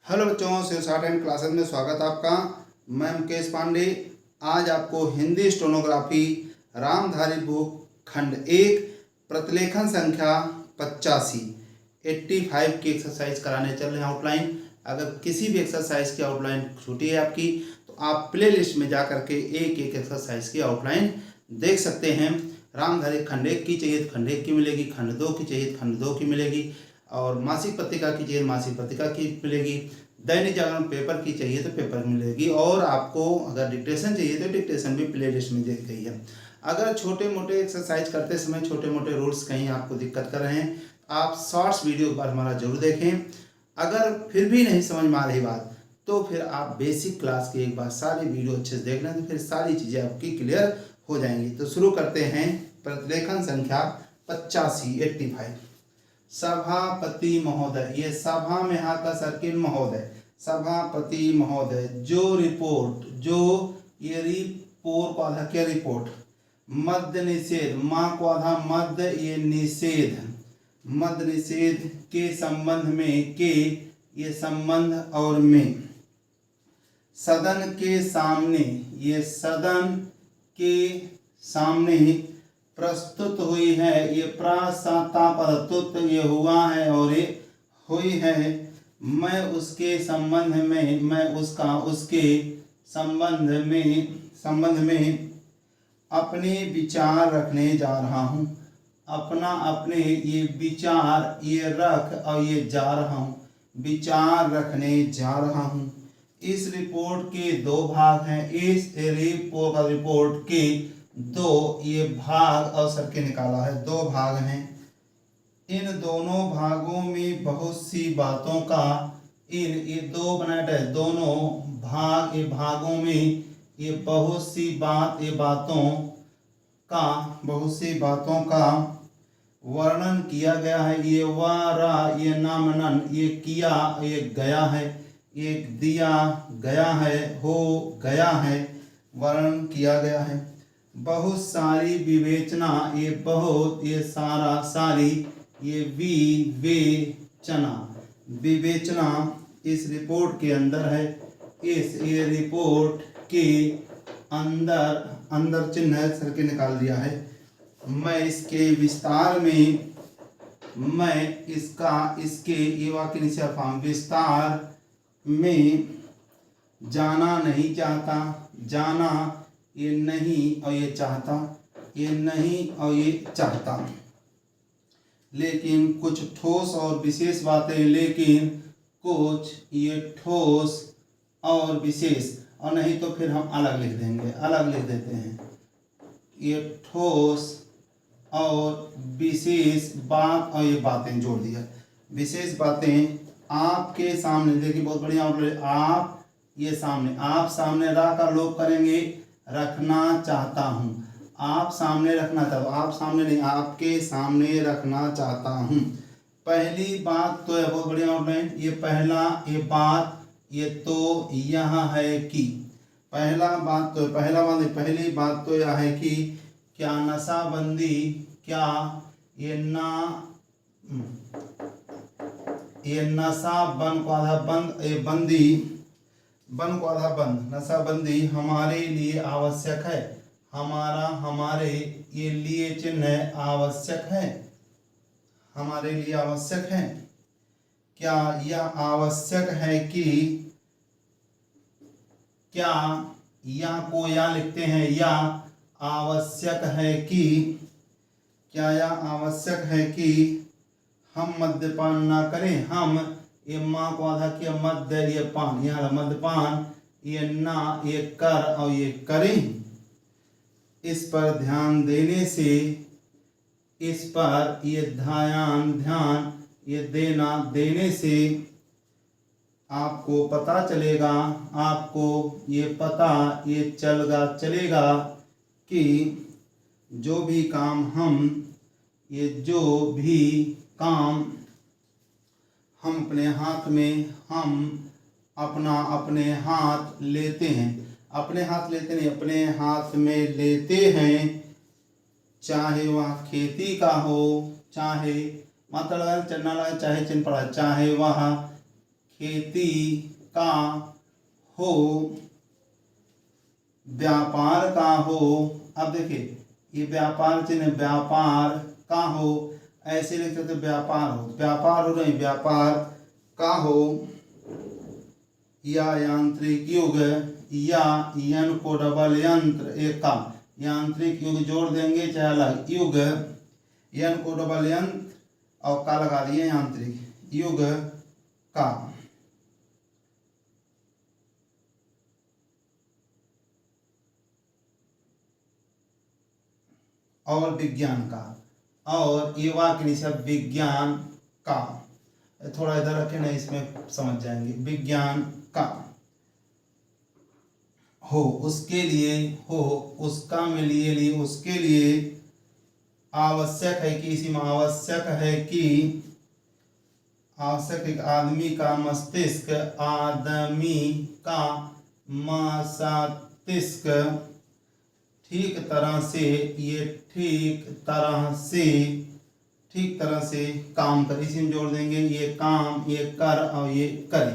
Hello बच्चों, Shiv and classes में स्वागत है आपका। मैं मुकेश पांडे। आज आपको हिंदी स्टेनोग्राफी रामधारी बुक खंड 1 प्रतिलेखन संख्या 85 की एक्सरसाइज कराने चल रहे हैं आउटलाइन। अगर किसी भी एक्सरसाइज की आउटलाइन छूटी है आपकी तो आप प्ले लिस्ट में जा करके एक एक एक्सरसाइज की आउटलाइन देख सकते हैं। रामधारी खंड 1 की चाहिए तो खंड 1 की मिलेगी, खंड 2 की चाहिए तो खंड 2 की मिलेगी, और मासिक पत्रिका की चाहिए मासिक पत्रिका की मिलेगी, दैनिक जागरण पेपर की चाहिए तो पेपर मिलेगी, और आपको अगर डिक्टेशन चाहिए तो डिक्टेशन भी प्ले लिस्ट में दी गई है। अगर छोटे मोटे एक्सरसाइज करते समय छोटे मोटे रूल्स कहीं आपको दिक्कत कर रहे हैं, आप शॉर्ट्स वीडियो पर हमारा जरूर देखें। अगर फिर भी नहीं समझ में आ रही बात तो फिर आप बेसिक क्लास की एक बार सारी वीडियो अच्छे से देख लें तो फिर सारी चीज़ें आपकी क्लियर हो जाएंगी। तो शुरू करते हैं। प्रतिलेखन संख्या 85। सभापति महोदय, ये सभा में हा का सर्किल महोदय, सभापति महोदय जो रिपोर्ट, जो ये रिपोर्ट को आधा क्या रिपोर्ट, मद्य निषेध, माँ को आधा मद्य ये निषेध, मद्य निषेध के संबंध में, के ये संबंध और में, सदन के सामने, ये सदन के सामने प्रस्तुत हुई है, ये प्रस्तुत ये हुआ है और ये हुई है। मैं उसके संबंध में, मैं उसका उसके संबंध में अपने विचार रखने जा रहा हूँ। अपना अपने ये विचार ये रख और ये जा रहा हूँ, विचार रखने जा रहा हूँ। इस रिपोर्ट के दो भाग हैं। इस रिपोर्ट के दो ये भाग अवसर के निकाला है, दो भाग हैं। इन दोनों भागों में बहुत सी बातों का, इन ये दो बनाए है, दोनों भाग ये भागों में ये बहुत सी बात ये बातों का, बहुत सी बातों का वर्णन किया गया है। ये वारा ये नामनन ये किया ये गया है, ये दिया गया है, हो गया है, वर्णन किया गया है। बहुत सारी विवेचना, ये बहुत ये सारा सारी ये विवेचना, विवेचना इस रिपोर्ट के अंदर है। इस ये रिपोर्ट के अंदर, अंदर चिन्ह सर के निकाल दिया है। मैं इसके विस्तार में, मैं इसका इसके ये वाक्य निश्चय फॉर्म विस्तार में जाना नहीं चाहता, जाना ये नहीं और ये चाहता, ये नहीं और ये चाहता, लेकिन कुछ ठोस और विशेष बातें, लेकिन कुछ ये ठोस और विशेष, और नहीं तो फिर हम अलग लिख देंगे, अलग लिख देते हैं। ये ठोस और विशेष बात और ये बातें जोड़ दिया, विशेष बातें आपके सामने, देखिए बहुत बढ़िया, आप ये सामने, आप सामने रखकर लोग करेंगे रखना चाहता हूँ, आप सामने रखना चाहता हूँ, आप सामने नहीं आपके सामने रखना चाहता हूँ। पहली बात तो है, बहुत बढ़िया आउटलाइन, ये पहला ये बात ये तो यह है कि, पहला बात तो पहला बात पहली बात तो यह है कि क्या नशाबंदी, क्या ये ना ये नशा बन को आधा बंद, ये बंदी बन को आधा बंद, नशाबंदी हमारे लिए आवश्यक है, हमारा हमारे ये लिए चिन्ह आवश्यक है, हमारे लिए आवश्यक है। क्या यह आवश्यक है कि, क्या यह को या लिखते हैं, या आवश्यक है कि, क्या यह आवश्यक है कि हम मद्यपान ना करें, हम ये माँ को आधा किया मध्य ये पान, यहाँ मद्यपान ये ना ये कर और ये करें। इस पर ध्यान देने से, इस पर ये ध्यान ये देने से आपको पता चलेगा, आपको ये पता ये चलेगा कि जो भी काम हम, ये जो भी काम हम अपने हाथ में, हम अपने हाथ लेते हैं, अपने हाथ लेते नहीं अपने हाथ में लेते हैं, चाहे वह खेती का हो, चाहे मात्रा लगाए चन्ना लगाए, चाहे चिन्ह पड़ा, चाहे वह खेती का हो, व्यापार का हो। अब देखिए ये व्यापार चिन्ह, व्यापार का हो, ऐसे लिख सकते व्यापार हो, व्यापार हो नहीं, व्यापार का हो, या यांत्रिक युग, या यन को डबल यंत्र एक का, यांत्रिक युग जोड़ देंगे चाहे अलग, युग यन को डबल यंत्र और का लगा दिए यांत्रिक युग का। और विज्ञान का, और ये वाक्य निशा विज्ञान का, थोड़ा इधर रखें नहीं इसमें समझ जाएंगे। विज्ञान का हो, उसके लिए हो, उसका में लिए उसके लिए आवश्यक है कि, इसी में आवश्यक है कि, आवश्यक एक आदमी का मस्तिष्क, आदमी का मस्तिष्क ठीक तरह से, ये ठीक तरह से काम करे, इसी में जोड़ देंगे ये काम, ये कर और ये करे,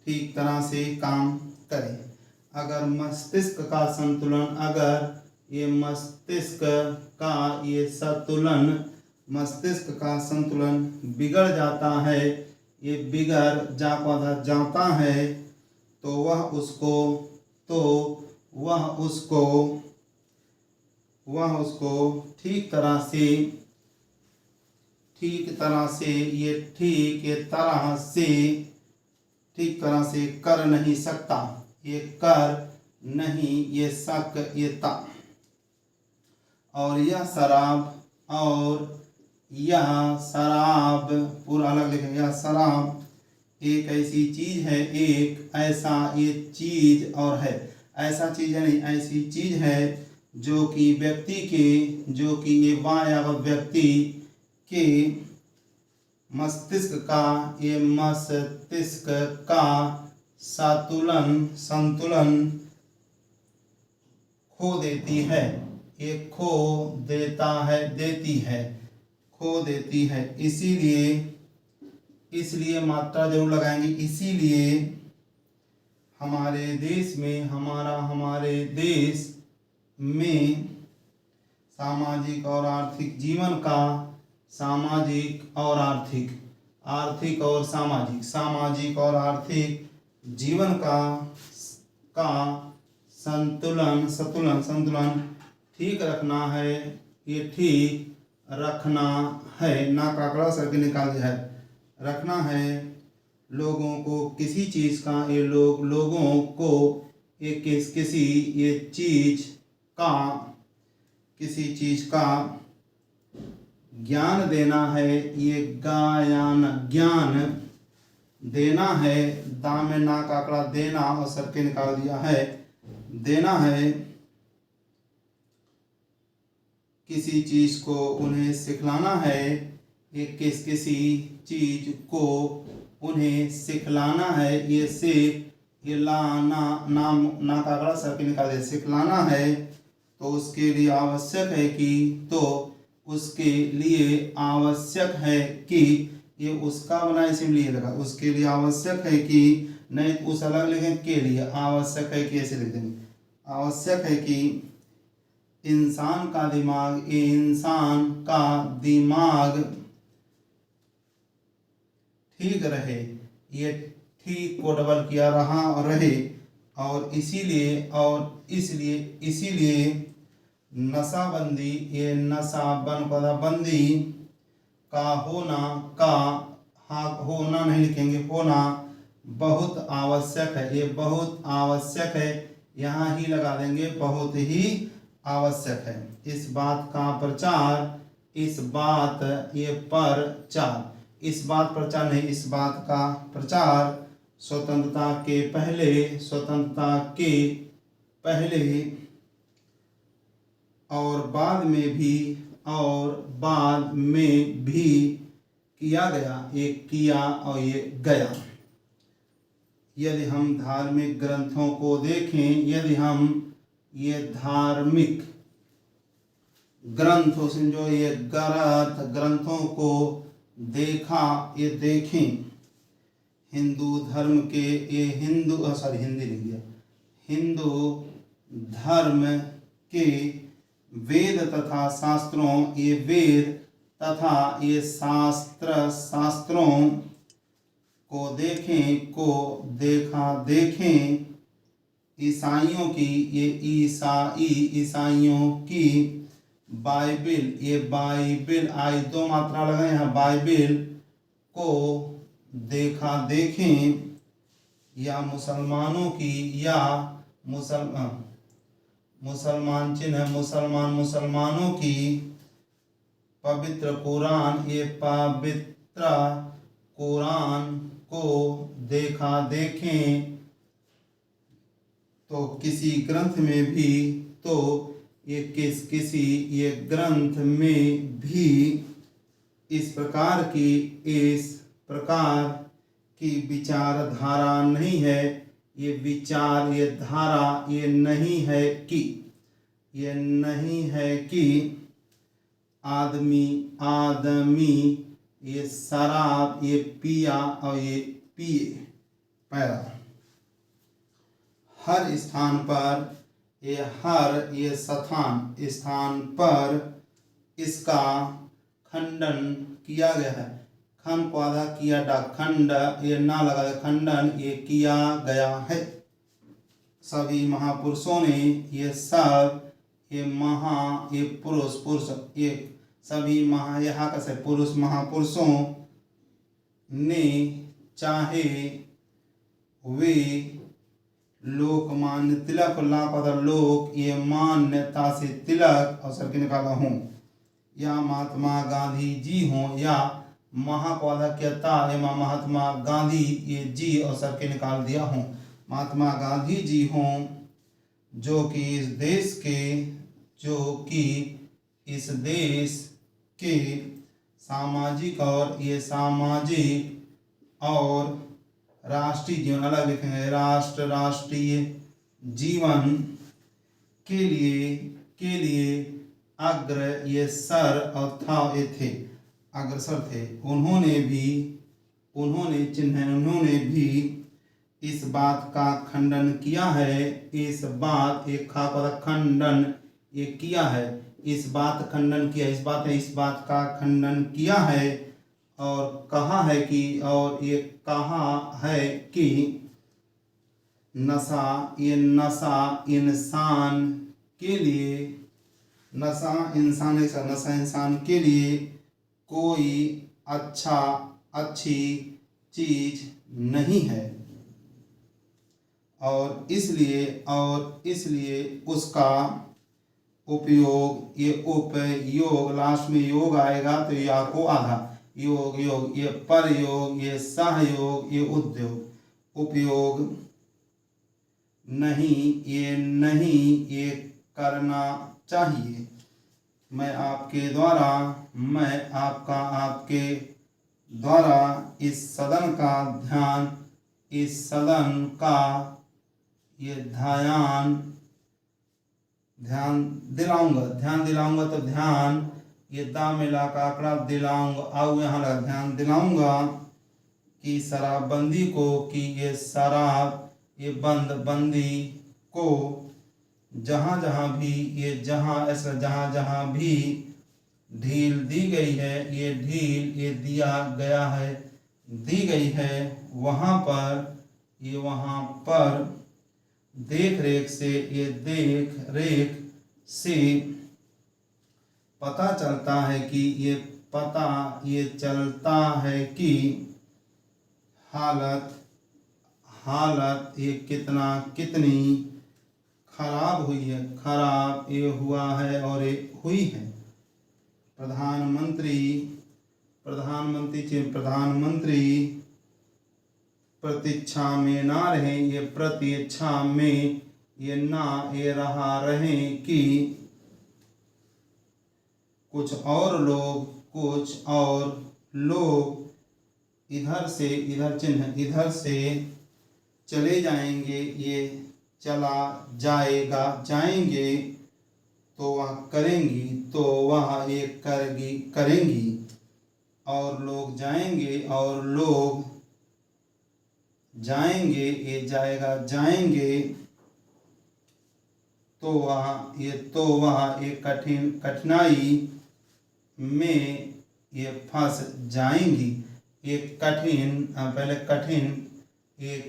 ठीक तरह से काम करे। अगर मस्तिष्क का संतुलन, अगर ये मस्तिष्क का ये संतुलन, मस्तिष्क का संतुलन बिगड़ जाता है, ये बिगड़ जाता है, तो वह उसको ठीक तरह से ये ठीक तरह से कर नहीं सकता, ये कर नहीं, ये शक, ये ता। और यह शराब पूरा अलग लिखेंगे, यह शराब एक ऐसी चीज है, एक ऐसा ये चीज और है, ऐसा चीज है नहीं, ऐसी चीज है जो कि ये वायव व्यक्ति के मस्तिष्क का संतुलन खो देती है, ये खो देती है। इसीलिए मात्रा जरूर लगाएंगे, इसीलिए हमारे देश में सामाजिक और आर्थिक जीवन का, सामाजिक और आर्थिक जीवन का संतुलन ठीक रखना है, ये ठीक रखना है, ना काकड़ा सर के निकाल दिया है, रखना है लोगों को किसी चीज का, ये लोगों को ये किसी चीज का ज्ञान देना है, ये ज्ञान देना है, दाम में ना का आंकड़ा देना और सर के निकाल दिया है, देना है किसी चीज को उन्हें सिखलाना है, ये किसी चीज को उन्हें सिखलाना है, ये से ये लाना नाम ना का आंकड़ा सर के निकाल दिया, सिखलाना है, तो उसके लिए आवश्यक है कि ये उसका बना इसलिए लगा, उसके लिए आवश्यक है कि, नहीं उस अलग लिखें के लिए, आवश्यक है कि ऐसे लिख देंगे, आवश्यक है कि इंसान का दिमाग ठीक रहे, ये ठीक को डबल किया रहा और रहे, और इसीलिए नशाबंदी, ये नशाबंदी का होना नहीं लिखेंगे, होना बहुत आवश्यक है, ये बहुत आवश्यक है, यहाँ ही लगा देंगे, बहुत ही आवश्यक है। इस बात का प्रचार, इस बात का प्रचार स्वतंत्रता के पहले और बाद में भी किया गया, ये किया और ये गया। यदि हम धार्मिक ग्रंथों को देखें, यदि हम ये धार्मिक ग्रंथों से जो ये ग्रंथों को देखें, हिंदू धर्म के ये हिंदी लिख दिया, हिंदू धर्म के वेद तथा शास्त्रों, ये वेद तथा ये शास्त्रों को देखें ईसाइयों की, ये ईसाइयों की बाइबिल, ये बाइबिल आई दो मात्रा लगाए यहाँ, बाइबिल को देखें, या मुसलमानों की, या मुसलमान चिन्ह मुसलमानों की पवित्र कुरान, ये पवित्र कुरान को देखें, तो किसी ग्रंथ में भी, तो ये किसी ये ग्रंथ में भी इस प्रकार की विचारधारा नहीं है, ये विचार, ये धारा, ये नहीं है कि आदमी ये शराब ये पिया और ये पिए। पैरा हर स्थान पर, ये स्थान पर इसका खंडन किया गया है। खंड को आधा किया डा, खंड ये ना लगा, खंडन ये किया गया है। सभी महापुरुषों ने ये सब ये पुरुष ये सभी यहाँ का से पुरुष महापुरुषों ने, चाहे वे लोकमान्य तिलक लोक ये मान्यता से तिलक अवसर के निकाला हूँ, या महात्मा गांधी जी हों, या महात्मा गांधी ये जी अवसर के निकाल दिया हूँ, महात्मा गांधी जी हों, जो कि इस देश के सामाजिक और राष्ट्रीय जीवन, अलग लिखेंगे, राष्ट्रीय जीवन के लिए अग्रसर थे। उन्होंने भी इस बात का खंडन किया है, इस बात का खंडन किया है, और कहा है कि नशा इंसान के लिए कोई अच्छी चीज नहीं है, और इसलिए उसका उपयोग, ये उपयोग लास्ट में योग आएगा तो या को आधा, योग ये परयोग, ये सहयोग, ये उद्योग, उपयोग नहीं ये करना चाहिए। मैं आपके द्वारा इस सदन का ये ध्यान दिलाऊंगा, तो ध्यान ये दा मिला का आंकड़ा दिलाऊंगा, आओ यहाँ लगा, ध्यान दिलाऊंगा कि शराबबंदी को, कि ये शराब ये बंदी को जहाँ जहाँ भी ढील दी गई है, ये ढील ये दी गई है, वहाँ पर देख रेख से पता चलता है कि हालत ये कितनी खराब ये हुआ है और ये हुई है। प्रधानमंत्री प्रतीक्षा में ना रहे, ये प्रतीक्षा में ये रहे कि कुछ और लोग इधर से चले जाएंगे, ये जाएंगे तो वह करेंगी, और लोग जाएंगे और लोग जाएंगे, ये जाएगा जाएंगे, तो वहाँ एक कठिनाई में ये फंस जाएंगी। एक पहले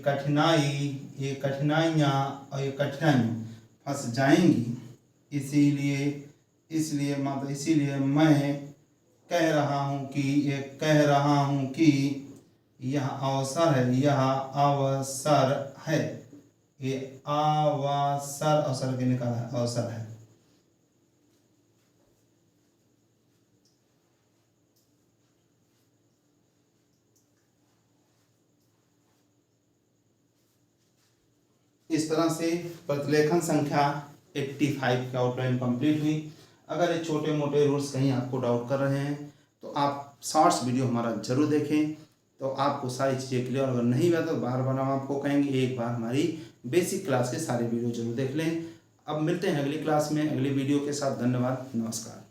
कठिनाइयाँ और ये कठिनाइयाँ फंस जाएंगी। इसीलिए मैं कह रहा हूँ कि यह अवसर है। ये अवसर के निकाला है, अवसर है। इस तरह से प्रतिलेखन संख्या 85 की आउटलाइन कंप्लीट हुई। अगर ये छोटे मोटे रूल्स कहीं आपको डाउट कर रहे हैं तो आप शॉर्ट्स वीडियो हमारा जरूर देखें, तो आपको सारी चीज़ें क्लियर। अगर नहीं हुआ तो बार बार हम आपको कहेंगे एक बार हमारी बेसिक क्लास के सारे वीडियो जरूर देख लें। अब मिलते हैं अगली क्लास में अगली वीडियो के साथ। धन्यवाद, नमस्कार।